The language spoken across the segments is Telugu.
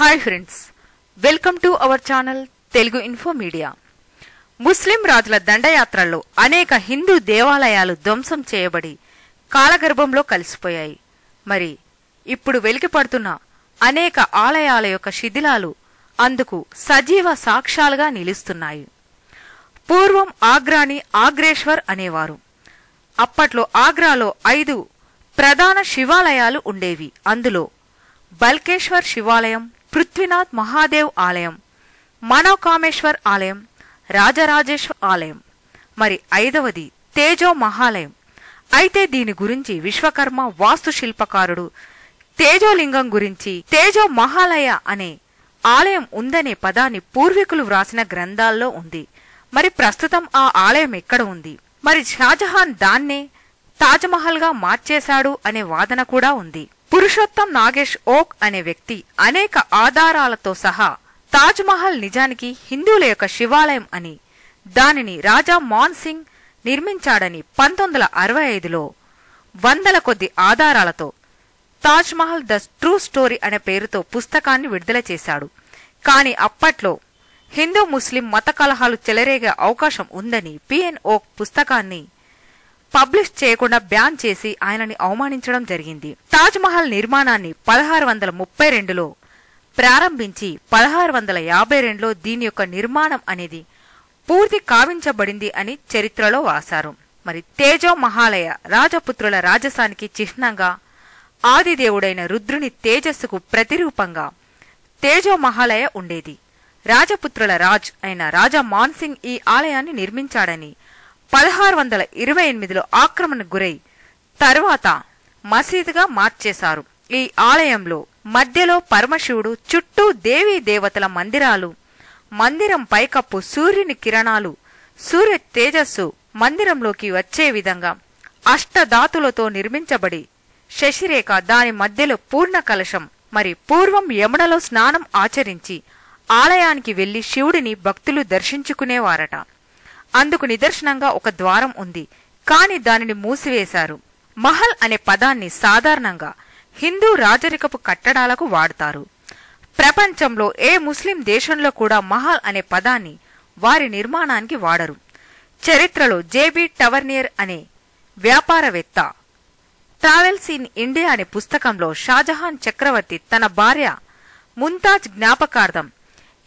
Hi friends, welcome to our channel Telugu info media. ముస్లిం రాజుల దండయాత్రల్లో అనేక హిందూ దేవాలయాలు ధ్వంసం చేయబడి కాలగర్భంలో కలిసిపోయాయి. మరి ఇప్పుడు వెలికిపడుతున్న అనేక ఆలయాల యొక్క శిథిలాలు అందుకు సజీవ సాక్ష్యాలుగా నిలుస్తున్నాయి. పూర్వం ఆగ్రాని ఆగ్రేశ్వర్ అనేవారు. అప్పట్లో ఆగ్రాలో 5 ప్రధాన శివాలయాలు ఉండేవి. అందులో బల్కేశ్వర్ శివాలయం, పృథ్వీనాథ్ మహాదేవ్ ఆలయం, మనోకామేశ్వర్ ఆలయం, రాజరాజేశ్వర్ ఆలయం, మరి 5వది తేజో మహాలయం. అయితే దీని గురించి విశ్వకర్మ వాస్తుశిల్పకారుడు తేజోలింగం గురించి తేజో మహాలయ అనే ఆలయం ఉందనే పదాన్ని పూర్వీకులు వ్రాసిన గ్రంథాల్లో ఉంది. మరి ప్రస్తుతం ఆ ఆలయం ఎక్కడ ఉంది? మరి షాజహాన్ దాన్నే తాజ్మహల్ గా మార్చేశాడు అనే వాదన కూడా ఉంది. పురుషోత్తం నాగేష్ ఓక్ అనే వ్యక్తి అనేక ఆధారాలతో సహా తాజ్మహల్ నిజానికి హిందువుల యొక్క శివాలయం అని, దానిని రాజా మాన్ సింగ్ నిర్మించాడని 1965లో వందల కొద్ది ఆధారాలతో తాజ్మహల్ ద ట్రూ స్టోరీ అనే పేరుతో పుస్తకాన్ని విడుదల చేశాడు. కాని అప్పట్లో హిందూ ముస్లిం మత కలహాలు చెలరేగే అవకాశం ఉందని పిఎన్ ఓక్ పుస్తకాన్ని పబ్లిష్ చేయకుండా బ్యాన్ చేసి ఆయనని అవమానించడం జరిగింది. తాజ్మహల్ నిర్మాణాన్ని 1632లో ప్రారంభించి 1652లో దీని యొక్క నిర్మాణం అనేది పూర్తి కావించబడింది అని చరిత్రలో వాసారు. మరి తేజో మహాలయ రాజపుత్రుల రాజసానికి చిహ్నంగా, ఆదిదేవుడైన రుద్రుని తేజస్సుకు ప్రతిరూపంగా తేజో మహాలయ ఉండేది. రాజపుత్రుల రాజ్ అయిన రాజా మాన్సింగ్ ఈ ఆలయాన్ని నిర్మించాడని 1628లో ఆక్రమణకు గురై తరువాత మసీదుగా మార్చేశారు. ఈ ఆలయంలో మధ్యలో పరమశివుడు, చుట్టూ దేవీ దేవతల మందిరాలు, మందిరం పైకప్పు సూర్యుని కిరణాలు, సూర్య తేజస్సు మందిరంలోకి వచ్చే విధంగా అష్టధాతులతో నిర్మించబడి శశిరేఖ, దాని మధ్యలో పూర్ణ కలశం. మరి పూర్వం యమునలో స్నానం ఆచరించి ఆలయానికి వెళ్లి శివుడిని భక్తులు దర్శించుకునేవారట. అందుకు నిదర్శనంగా ఒక ద్వారం ఉంది, కాని దానిని మూసివేశారు. మహల్ అనే పదాన్ని సాధారణంగా హిందూ రాజరికపు కట్టడాలకు వాడతారు. ప్రపంచంలో ఏ ముస్లిం దేశంలో కూడా మహల్ అనే పదాన్ని వారి నిర్మాణానికి వాడరు. చరిత్రలో జేబీ టవర్నియర్ అనే వ్యాపారవేత్త ట్రావెల్స్ ఇన్ ఇండియా అనే పుస్తకంలో షాజహాన్ చక్రవర్తి తన భార్య ముంతాజ్ జ్ఞాపకార్థం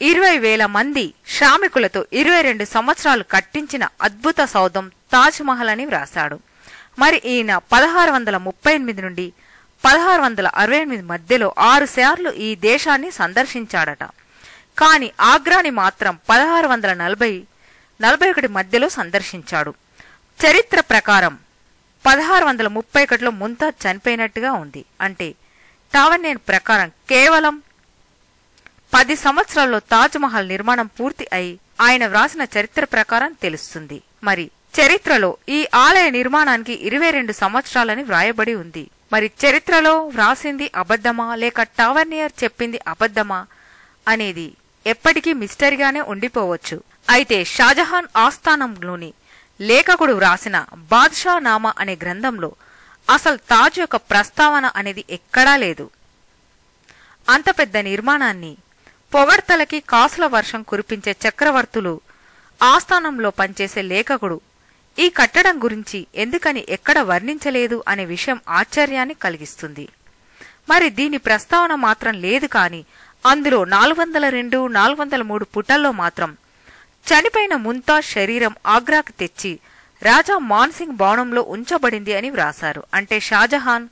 20,000 మంది శ్రామికులతో 22 సంవత్సరాలు కట్టించిన అద్భుత సౌధం తాజ్మహల్ అని వ్రాశాడు. మరి ఈయన 1638 నుండి 1668 మధ్యలో 6 సార్లు ఈ దేశాన్ని సందర్శించాడట. కాని ఆగ్రాని మాత్రం 1641 మధ్యలో సందర్శించాడు. చరిత్ర ప్రకారం 1631లో ముంతాజ్ చనిపోయినట్టుగా ఉంది. అంటే టావర్నియర్ ప్రకారం కేవలం 10 సంవత్సరాల్లో తాజ్మహల్ నిర్మాణం పూర్తి అయి ఆయన వ్రాసిన చరిత్ర ప్రకారం తెలుస్తుంది. మరి చరిత్రలో ఈ ఆలయ నిర్మాణానికి 22 సంవత్సరాలని వ్రాయబడి ఉంది. మరి చరిత్రలో వ్రాసింది అబద్ధమా లేక టావర్నియర్ చెప్పింది అబద్ధమా అనేది ఎప్పటికీ మిస్టరీగానే ఉండిపోవచ్చు. అయితే షాజహాన్ ఆస్థానంలోని లేఖకుడు వ్రాసిన బాద్షా నామా అనే గ్రంథంలో అసలు తాజ్ యొక్క ప్రస్తావన అనేది ఎక్కడా లేదు. అంత పెద్ద నిర్మాణాన్ని పొగడ్తలకి కాసుల వర్షం కురిపించే చక్రవర్తులు ఆస్థానంలో పనిచేసే లేఖకుడు ఈ కట్టడం గురించి ఎందుకని ఎక్కడ వర్ణించలేదు అనే విషయం ఆశ్చర్యాన్ని కలిగిస్తుంది. మరి దీని ప్రస్తావన మాత్రం లేదు. కాని అందులో 402, 403 పుటల్లో మాత్రం చనిపోయిన ముంతాజ్ శరీరం ఆగ్రాకు తెచ్చి రాజా మాన్సింగ్ భవనంలో ఉంచబడింది అని వ్రాసారు. అంటే షాజహాన్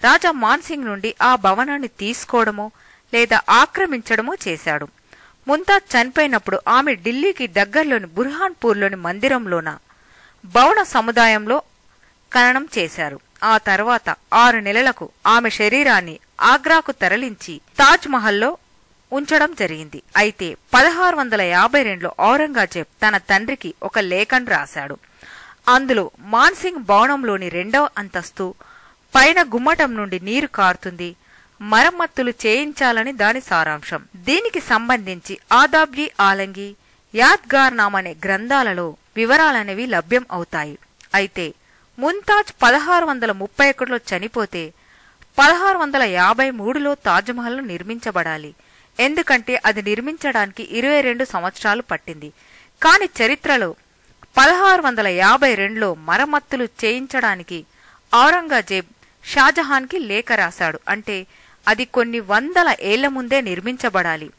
రాజా మాన్సింగ్ నుండి ఆ భవనాన్ని తీసుకోవడమో లేదా ఆక్రమించడమో చేశాడు. ముంతాజ్ చనిపోయినప్పుడు ఆమె ఢిల్లీకి దగ్గరలోని బుర్హాన్పూర్లోని మందిరంలోన భవన సముదాయంలో ఖననం చేశారు. ఆ తర్వాత 6 నెలలకు ఆమె శరీరాన్ని ఆగ్రాకు తరలించి తాజ్మహల్లో ఉంచడం జరిగింది. అయితే 1652లో ఔరంగజేబ్ తన తండ్రికి ఒక లేఖను రాశాడు. అందులో మాన్సింగ్ భవనంలోని 2వ అంతస్తు పైన గుమ్మటం నుండి నీరు కారుతుంది, మరమ్మతులు చేయించాలని దాని సారాంశం. దీనికి సంబంధించి ఆదాబ్జీ ఆలంగి, యాద్గార్నామా అనే గ్రంథాలలో వివరాలనేవి లభ్యం అవుతాయి. అయితే ముంతాజ్ 1631లో చనిపోతే 1653లో తాజ్మహల్ నిర్మించబడాలి. ఎందుకంటే అది నిర్మించడానికి 22 సంవత్సరాలు పట్టింది. కాని చరిత్రలో 1652లో మరమ్మతులు చేయించడానికి ఔరంగజేబ్ షాజహాన్కి లేఖ రాశాడు. అంటే అది కొన్ని వందల ఏళ్ల ముందే నిర్మించబడాలి.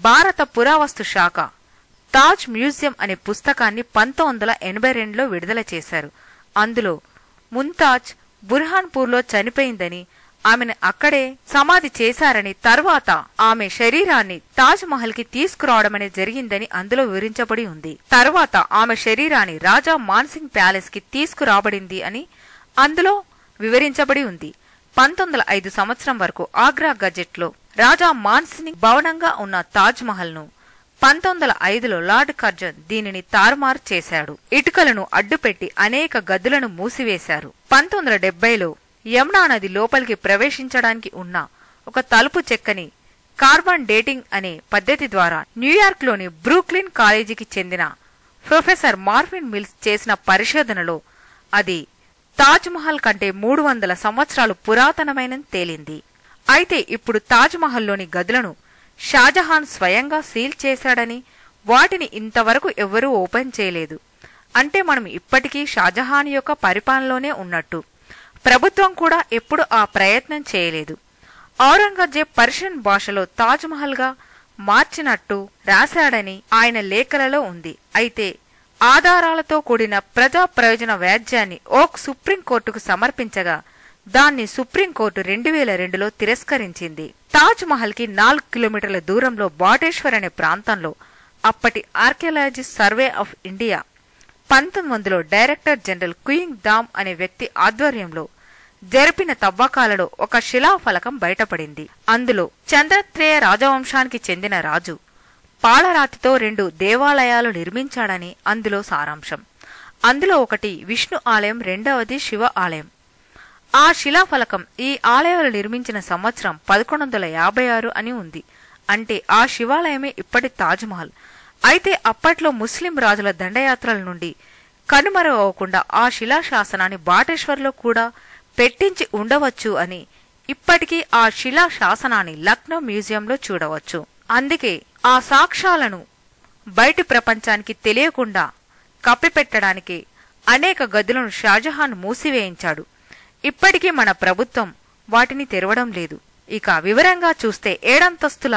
భారత పురావస్తు శాఖ తాజ్ మ్యూజియం అనే పుస్తకాన్ని 1982లో విడుదల చేశారు. అందులో ముంతాజ్ బుర్హాన్పూర్లో చనిపోయిందని, ఆమెను అక్కడే సమాధి చేశారని, తర్వాత ఆమె శరీరాన్ని తాజ్ మహల్ కి తీసుకురావడమనే జరిగిందని అందులో వివరించబడి ఉంది. తర్వాత ఆమె శరీరాన్ని రాజా మాన్సింగ్ ప్యాలెస్ కి తీసుకురాబడింది అని అందులో వివరించబడి ఉంది. 1905 సంవత్సరం వరకు ఆగ్రా గజెట్ లో రాజా మాన్సింగ్ భవనంగా ఉన్న తాజ్ మహల్ ను 1905లో లార్డ్ కర్జన్ దీనిని తారుమారు చేశాడు. ఇటుకలను అడ్డుపెట్టి అనేక గదులను మూసివేశారు. 1970లో యమునా నది లోపలికి ప్రవేశించడానికి ఉన్న ఒక తలుపు చెక్కని కార్బన్ డేటింగ్ అనే పద్ధతి ద్వారా న్యూయార్క్ లోని బ్రూక్లిన్ కాలేజీకి చెందిన ప్రొఫెసర్ మార్విన్ మిల్స్ చేసిన పరిశోధనలో అది తాజ్ మహల్ కంటే 300 సంవత్సరాలు పురాతనమైనని తేలింది. అయితే ఇప్పుడు తాజ్ మహల్లోని గదులను షాజహాన్ స్వయంగా సీల్ చేశాడని, వాటిని ఇంతవరకు ఎవరూ ఓపెన్ చేయలేదు. అంటే మనం ఇప్పటికీ షాజహాన్ యొక్క పరిపాలనలోనే ఉన్నట్టు. ప్రభుత్వం కూడా ఎప్పుడు ఆ ప్రయత్నం చేయలేదు. ఔరంగజేబ్ పర్షియన్ భాషలో తాజ్ మహల్ గా మార్చినట్టు రాశాడని ఆయన లేఖలలో ఉంది. అయితే ఆధారాలతో కూడిన ప్రజా ప్రయోజన వ్యాజ్యాన్ని ఓక్ సుప్రీంకోర్టుకు సమర్పించగా దాన్ని సుప్రీంకోర్టు 2002లో తిరస్కరించింది. తాజ్ మహల్ కి 4 కిలోమీటర్ల దూరంలో బాటేశ్వర్ అనే ప్రాంతంలో అప్పటి ఆర్కియాలజిస్ట్ సర్వే ఆఫ్ ఇండియా 1900లో డైరెక్టర్ జనరల్ క్యూయింగ్ దామ్ అనే వ్యక్తి ఆధ్వర్యంలో జరిపిన తవ్వకాలలో ఒక శిలాఫలకం బయటపడింది. అందులో చంద్రత్రేయ రాజవంశానికి చెందిన రాజు పాలరాతితో 2 దేవాలయాలు నిర్మించాడని అందులో సారాంశం. అందులో ఒకటి విష్ణు ఆలయం, రెండవది శివ ఆలయం. ఆ శిలాఫలకం ఈ ఆలయాలు నిర్మించిన సంవత్సరం 1156 అని ఉంది. అంటే ఆ శివాలయమే ఇప్పటి తాజ్మహల్. అయితే అప్పట్లో ముస్లిం రాజుల దండయాత్రల నుండి కనుమరుగవకుండా ఆ శిలాశాసనాన్ని బాటేశ్వర్లో కూడా పెట్టించి ఉండవచ్చు అని ఇప్పటికీ ఆ శిలాశాసనాన్ని లక్నో మ్యూజియంలో చూడవచ్చు. అందుకే ఆ సాక్ష్యాలను బయటి ప్రపంచానికి తెలియకుండా కప్పిపెట్టడానికి అనేక గదులను షాజహాన్ మూసివేయించాడు. ఇప్పటికీ మన ప్రభుత్వం వాటిని తెరవడం లేదు. ఇక వివరంగా చూస్తే 7 అంతస్తుల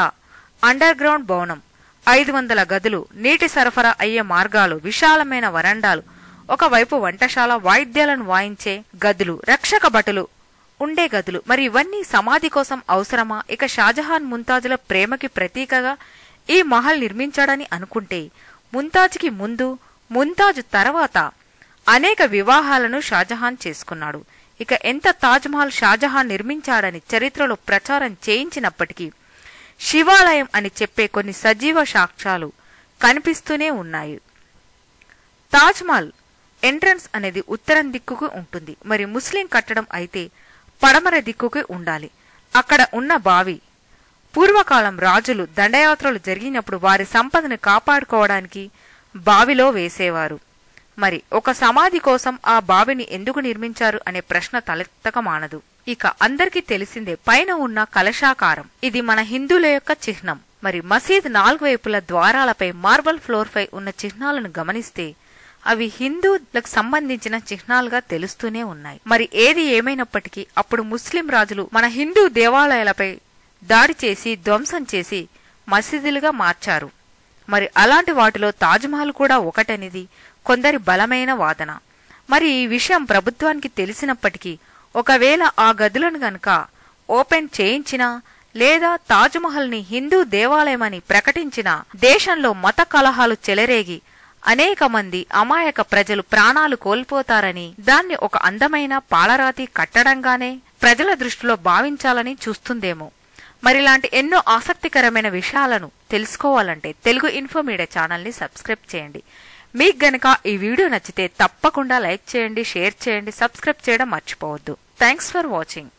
అండర్ గ్రౌండ్ భవనం, 500 గదులు, నీటి సరఫరా అయ్యే మార్గాలు, విశాలమైన వరండాలు, ఒకవైపు వంటశాల, వాయిద్యాలను వాయించే గదులు, రక్షక భటులు ఉండే గదులు. మరి ఇవన్నీ సమాధి కోసం అవసరమా? ఇక షాజహాన్ ముంతాజుల ప్రేమకి ప్రతీకగా ఈ మహల్ నిర్మించాడని అనుకుంటే ముంతాజ్కి ముందు, ముంతాజ్ తర్వాత అనేక వివాహాలను షాజహాన్ చేసుకున్నాడు. ఇక ఎంత తాజ్మహల్ షాజహాన్ నిర్మించాడని చరిత్రలో ప్రచారం చేయించినప్పటికీ శివాలయం అని చెప్పే కొన్ని సజీవ సాక్ష్యాలు కనిపిస్తూనే ఉన్నాయి. తాజ్మహల్ ఎంట్రన్స్ అనేది ఉత్తరం దిక్కుకు ఉంటుంది. మరి ముస్లిం కట్టడం అయితే పడమర దిక్కుకు ఉండాలి. అక్కడ ఉన్న బావి పూర్వకాలం రాజులు దండయాత్రలు జరిగినప్పుడు వారి సంపదను కాపాడుకోవడానికి బావిలో వేసేవారు. మరి ఒక సమాధి కోసం ఆ బావిని ఎందుకు నిర్మించారు అనే ప్రశ్న తలెత్తక మానదు. ఇక అందరికీ తెలిసిందే పైన ఉన్న కలశాకారం, ఇది మన హిందువుల యొక్క చిహ్నం. మరి మసీద్ 4 వైపుల ద్వారాలపై మార్బల్ ఫ్లోర్ పై ఉన్న చిహ్నాలను గమనిస్తే అవి హిందూలకు సంబంధించిన చిహ్నాలుగా తెలుస్తూనే ఉన్నాయి. మరి ఏది ఏమైనప్పటికీ అప్పుడు ముస్లిం రాజులు మన హిందూ దేవాలయాలపై దాడి చేసి ధ్వంసం చేసి మసీదులుగా మార్చారు. మరి అలాంటి వాటిలో తాజ్మహల్ కూడా ఒకటనేది కొందరి బలమైన వాదన. మరి ఈ విషయం ప్రభుత్వానికి తెలిసినప్పటికీ ఒకవేళ ఆ గదులను గనక ఓపెన్ చేయించినా లేదా తాజ్మహల్ ని హిందూ దేవాలయమని ప్రకటించినా దేశంలో మత కలహాలు చెలరేగి అనేక మంది అమాయక ప్రజలు ప్రాణాలు కోల్పోతారని, దాన్ని ఒక అందమైన పాలరాతి కట్టడంగానే ప్రజల దృష్టిలో భావించాలని చూస్తుందేమో. మరిలాంటి ఎన్నో ఆసక్తికరమైన విషయాలను తెలుసుకోవాలంటే తెలుగు ఇన్ఫో మీడియా ఛానల్ ని సబ్స్క్రైబ్ చేయండి. మీకు గనక ఈ వీడియో నచ్చితే తప్పకుండా లైక్ చేయండి, షేర్ చేయండి, సబ్స్క్రైబ్ చేయడం మర్చిపోవద్దు. Thanks for watching.